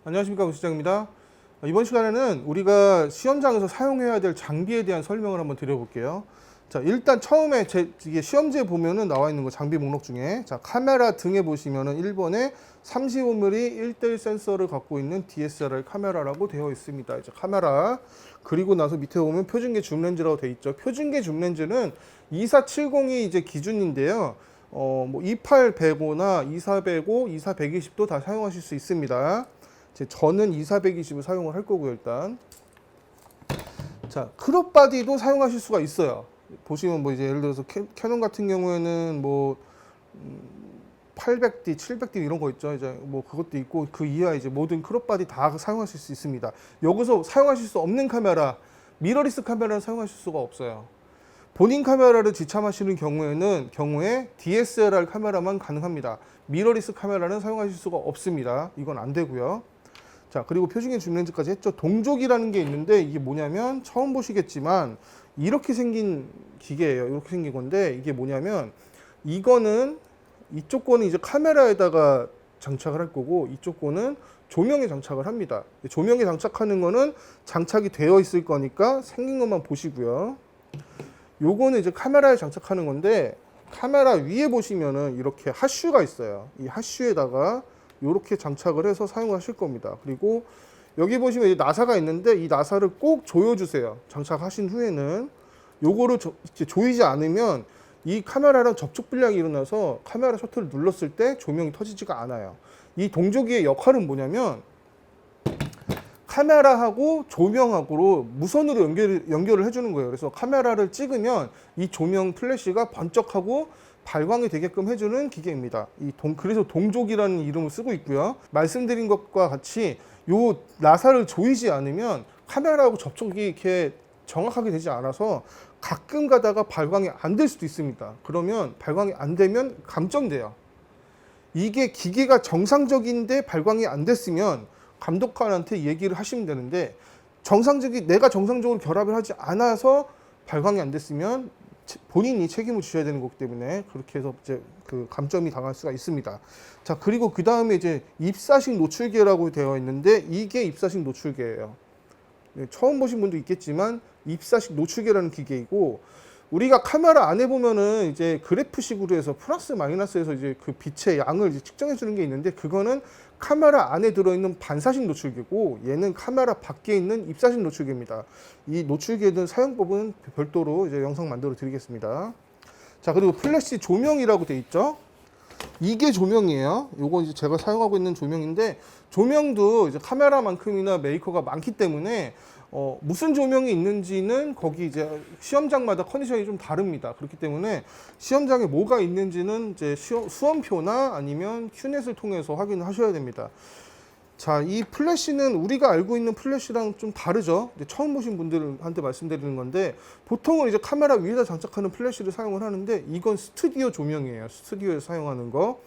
안녕하십니까, 부시장입니다. 이번 시간에는 우리가 시험장에서 사용해야 될 장비에 대한 설명을 한번 드려볼게요. 자, 일단 처음에 이게 시험지에 보면은 나와 있는 거 장비 목록 중에, 자, 카메라 등에 보시면은 1번에 35mm 1:1 센서를 갖고 있는 DSLR 카메라라고 되어 있습니다. 이제 카메라. 그리고 나서 밑에 보면 표준계 줌렌즈라고 되어 있죠. 표준계 줌렌즈는 2470이 이제 기준인데요. 뭐 28-105나 24-105, 24-120도 다 사용하실 수 있습니다. 저는 24-120을 사용을 할 거고요, 일단. 자, 크롭 바디도 사용하실 수가 있어요. 보시면 뭐 이제 예를 들어서 캐논 같은 경우에는 뭐 800D, 700D 이런 거 있죠. 이제 뭐 그것도 있고 그 이하 이제 모든 크롭 바디 다 사용하실 수 있습니다. 여기서 사용하실 수 없는 카메라, 미러리스 카메라는 사용하실 수가 없어요. 본인 카메라를 지참하시는 경우에 DSLR 카메라만 가능합니다. 미러리스 카메라는 사용하실 수가 없습니다. 이건 안 되고요. 자, 그리고 표준계 줌렌즈까지 했죠. 동족이라는 게 있는데 이게 뭐냐면 처음 보시겠지만 이렇게 생긴 기계예요. 이렇게 생긴 건데 이게 뭐냐면 이거는 이쪽 거는 이제 카메라에다가 장착을 할 거고 이쪽 거는 조명에 장착을 합니다. 조명에 장착하는 거는 장착이 되어 있을 거니까 생긴 것만 보시고요. 요거는 이제 카메라에 장착하는 건데 카메라 위에 보시면은 이렇게 핫슈가 있어요. 이 핫슈에다가 이렇게 장착을 해서 사용하실 겁니다. 그리고 여기 보시면 이제 나사가 있는데 이 나사를 꼭 조여주세요. 장착하신 후에는 요거를 조이지 않으면 이 카메라랑 접촉 불량이 일어나서 카메라 셔터를 눌렀을 때 조명이 터지지가 않아요. 이 동조기의 역할은 뭐냐면 카메라하고 조명하고 무선으로 연결을 해주는 거예요. 그래서 카메라를 찍으면 이 조명 플래시가 번쩍하고 발광이 되게끔 해주는 기계입니다. 그래서 동족이라는 이름을 쓰고 있고요. 말씀드린 것과 같이 요 나사를 조이지 않으면 카메라하고 접촉이 이렇게 정확하게 되지 않아서 가끔 가다가 발광이 안 될 수도 있습니다. 그러면 발광이 안 되면 감점돼요. 이게 기계가 정상적인데 발광이 안 됐으면 감독관한테 얘기를 하시면 되는데 내가 정상적으로 결합을 하지 않아서 발광이 안 됐으면 본인이 책임을 지셔야 되는 거기 때문에 그렇게 해서 이제 그 감점이 당할 수가 있습니다. 자, 그리고 그 다음에 이제 입사식 노출계라고 되어 있는데 이게 입사식 노출계예요. 처음 보신 분도 있겠지만 입사식 노출계라는 기계이고 우리가 카메라 안에 보면은 이제 그래프식으로 해서 플러스 마이너스에서 이제 그 빛의 양을 이제 측정해 주는 게 있는데 그거는 카메라 안에 들어있는 반사식 노출계고 얘는 카메라 밖에 있는 입사식 노출계입니다. 이 노출계는 사용법은 별도로 이제 영상 만들어 드리겠습니다. 자, 그리고 플래시 조명이라고 돼 있죠. 이게 조명이에요. 요거 이제 제가 사용하고 있는 조명인데 조명도 이제 카메라만큼이나 메이커가 많기 때문에 무슨 조명이 있는지는 거기 이제 시험장마다 컨디션이 좀 다릅니다. 그렇기 때문에 시험장에 뭐가 있는지는 이제 수험표나 아니면 큐넷을 통해서 확인을 하셔야 됩니다. 자, 이 플래시는 우리가 알고 있는 플래시랑 좀 다르죠. 이제 처음 보신 분들한테 말씀드리는 건데 보통은 이제 카메라 위에다 장착하는 플래시를 사용을 하는데 이건 스튜디오 조명이에요. 스튜디오에서 사용하는 거.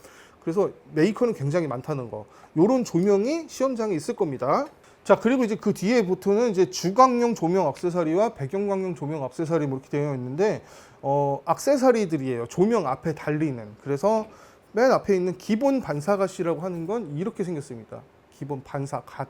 그래서 메이커는 굉장히 많다는 거. 요런 조명이 시험장에 있을 겁니다. 자, 그리고 이제 그 뒤에 보통은 이제 주광용 조명 액세서리와 배경광용 조명 액세서리 뭐 이렇게 되어 있는데 액세서리들이에요. 조명 앞에 달리는. 그래서 맨 앞에 있는 기본 반사갓이라고 하는 건 이렇게 생겼습니다. 기본 반사갓.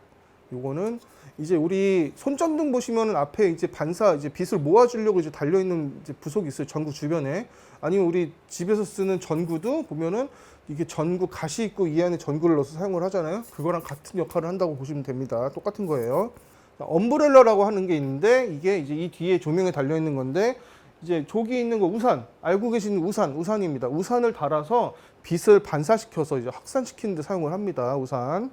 요거는 이제 우리 손전등 보시면은 앞에 이제 이제 빛을 모아주려고 이제 달려있는 이제 부속이 있어요. 전구 주변에. 아니면 우리 집에서 쓰는 전구도 보면은 이게 전구 가시 있고 이 안에 전구를 넣어서 사용을 하잖아요. 그거랑 같은 역할을 한다고 보시면 됩니다. 똑같은 거예요. 엄브렐러라고 하는 게 있는데 이게 이제 이 뒤에 조명에 달려있는 건데 이제 저기 있는 거 우산, 알고 계시는 우산입니다. 우산을 달아서 빛을 반사시켜서 이제 확산시키는 데 사용을 합니다. 우산.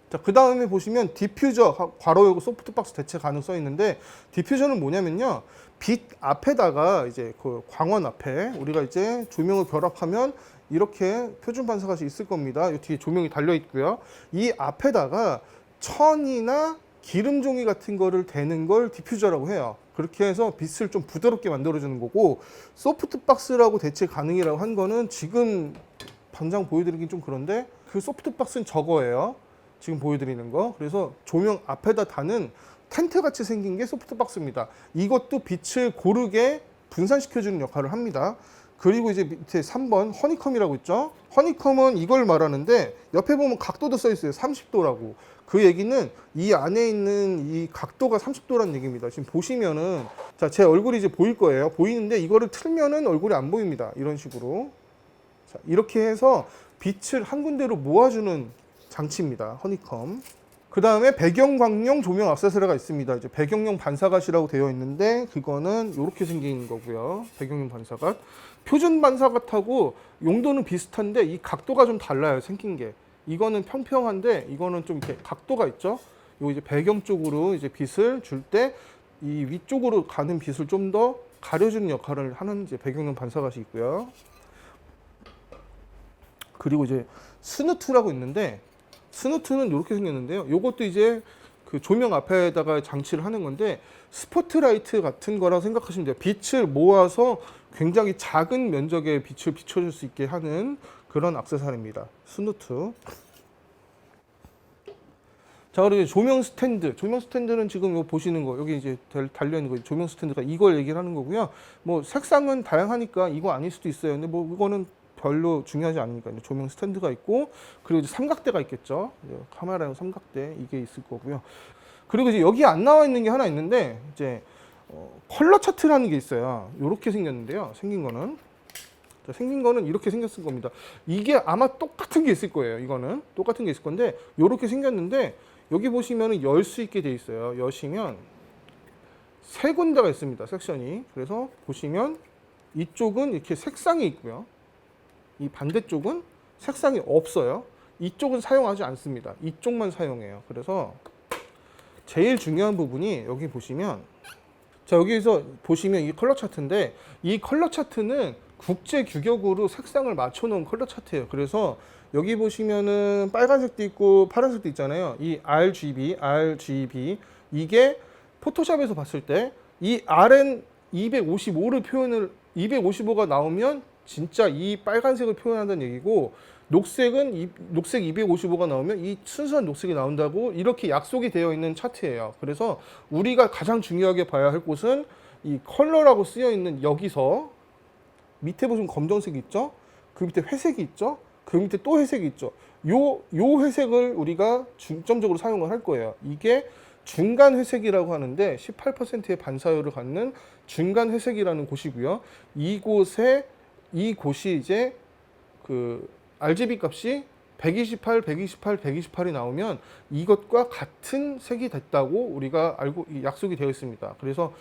자, 그 다음에 보시면 디퓨저, 괄호 열고 소프트박스 대체 가능 써 있는데 디퓨저는 뭐냐면요. 빛 앞에다가 이제 그 광원 앞에 우리가 이제 조명을 결합하면 이렇게 표준 반사갓이 있을 겁니다. 이 뒤에 조명이 달려 있고요. 이 앞에다가 천이나 기름 종이 같은 거를 대는 걸 디퓨저라고 해요. 그렇게 해서 빛을 좀 부드럽게 만들어주는 거고 소프트박스라고 대체 가능이라고 한 거는 지금 당장 보여드리긴 좀 그런데 그 소프트박스는 저거예요. 지금 보여드리는 거. 그래서 조명 앞에다 다는 텐트 같이 생긴 게 소프트박스입니다. 이것도 빛을 고르게 분산시켜주는 역할을 합니다. 그리고 이제 밑에 3번 허니컴이라고 있죠. 허니컴은 이걸 말하는데 옆에 보면 각도도 써 있어요. 30도라고. 그 얘기는 이 안에 있는 이 각도가 30도라는 얘기입니다. 지금 보시면은 자, 제 얼굴이 이제 보일 거예요. 보이는데 이거를 틀면은 얼굴이 안 보입니다. 이런 식으로. 자, 이렇게 해서 빛을 한 군데로 모아주는 장치입니다. 허니컴. 그 다음에 배경광용 조명 액세서리가 있습니다. 이제 배경용 반사갓이라고 되어 있는데 그거는 이렇게 생긴 거고요. 배경용 반사갓. 표준 반사갓하고 용도는 비슷한데 이 각도가 좀 달라요. 생긴 게. 이거는 평평한데 이거는 좀 이렇게 각도가 있죠. 요 이제 배경 쪽으로 이제 빛을 줄 때 이 위쪽으로 가는 빛을 좀 더 가려주는 역할을 하는 이제 배경용 반사갓이 있고요. 그리고 이제 스누트라고 있는데 스누트는 이렇게 생겼는데요. 이것도 이제 그 조명 앞에다가 장치를 하는 건데 스포트라이트 같은 거라고 생각하시면 돼요. 빛을 모아서 굉장히 작은 면적의 빛을 비춰줄 수 있게 하는 그런 액세서리입니다. 스누트. 자, 그리고 조명 스탠드. 조명 스탠드는 지금 요 보시는 거, 여기 이제 달려 있는 거, 조명 스탠드가 이걸 얘기를 하는 거고요. 뭐 색상은 다양하니까 이거 아닐 수도 있어요. 근데 뭐 이거는 별로 중요하지 않으니까 조명 스탠드가 있고, 그리고 이제 삼각대가 있겠죠. 카메라용 삼각대 이게 있을 거고요. 그리고 이제 여기 안 나와 있는 게 하나 있는데 이제 컬러 차트라는 게 있어요. 이렇게 생겼는데요. 생긴 거는 이렇게 생겼을 겁니다. 이게 아마 똑같은 게 있을 거예요. 이거는 똑같은 게 있을 건데 이렇게 생겼는데 여기 보시면은 열 수 있게 돼 있어요. 여시면 세 군데가 있습니다. 섹션이. 그래서 보시면 이쪽은 이렇게 색상이 있고요. 이 반대쪽은 색상이 없어요. 이쪽은 사용하지 않습니다. 이쪽만 사용해요. 그래서 제일 중요한 부분이 여기 보시면, 자, 여기서 보시면 이 컬러 차트인데 이 컬러 차트는 국제 규격으로 색상을 맞춰 놓은 컬러 차트예요. 그래서 여기 보시면은 빨간색도 있고 파란색도 있잖아요. 이 RGB 이게 포토샵에서 봤을 때 이 R은 255가 나오면 진짜 이 빨간색을 표현한다는 얘기고, 녹색 255가 나오면 이 순수한 녹색이 나온다고 이렇게 약속이 되어 있는 차트예요. 그래서 우리가 가장 중요하게 봐야 할 곳은 이 컬러라고 쓰여 있는 여기서 밑에 보시면 검정색이 있죠? 그 밑에 회색이 있죠? 그 밑에 또 회색이 있죠? 요 회색을 우리가 중점적으로 사용을 할 거예요. 이게 중간 회색이라고 하는데 18%의 반사율을 갖는 중간 회색이라는 곳이고요. 이곳이 이제 그 RGB 값이 128이 나오면 이것과 같은 색이 됐다고 우리가 약속이 되어 있습니다. 그래서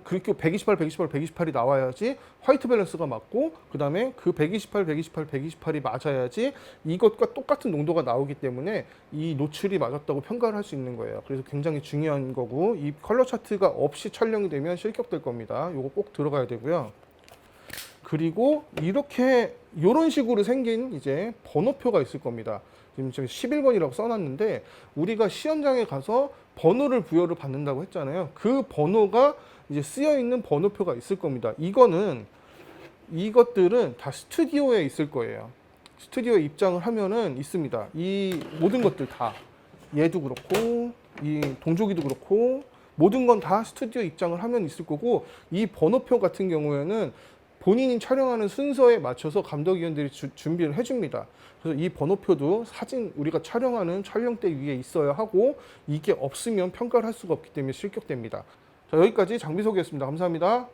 그렇게 128이 나와야지 화이트 밸런스가 맞고, 그 다음에 그 128이 맞아야지 이것과 똑같은 농도가 나오기 때문에 이 노출이 맞았다고 평가를 할 수 있는 거예요. 그래서 굉장히 중요한 거고, 이 컬러 차트가 없이 촬영이 되면 실격될 겁니다. 이거 꼭 들어가야 되고요. 그리고 이런 식으로 생긴 이제 번호표가 있을 겁니다. 지금 11번이라고 써놨는데 우리가 시험장에 가서 번호를 부여를 받는다고 했잖아요. 그 번호가 이제 쓰여 있는 번호표가 있을 겁니다. 이것들은 다 스튜디오에 있을 거예요. 스튜디오에 입장을 하면은 있습니다. 이 모든 것들 다, 얘도 그렇고 이 동조기도 그렇고 모든 건 다 스튜디오 입장을 하면 있을 거고, 이 번호표 같은 경우에는 본인이 촬영하는 순서에 맞춰서 감독위원들이 준비를 해줍니다. 그래서 이 번호표도 우리가 촬영하는 촬영대 위에 있어야 하고, 이게 없으면 평가를 할 수가 없기 때문에 실격됩니다. 자, 여기까지 장비석이었습니다. 감사합니다.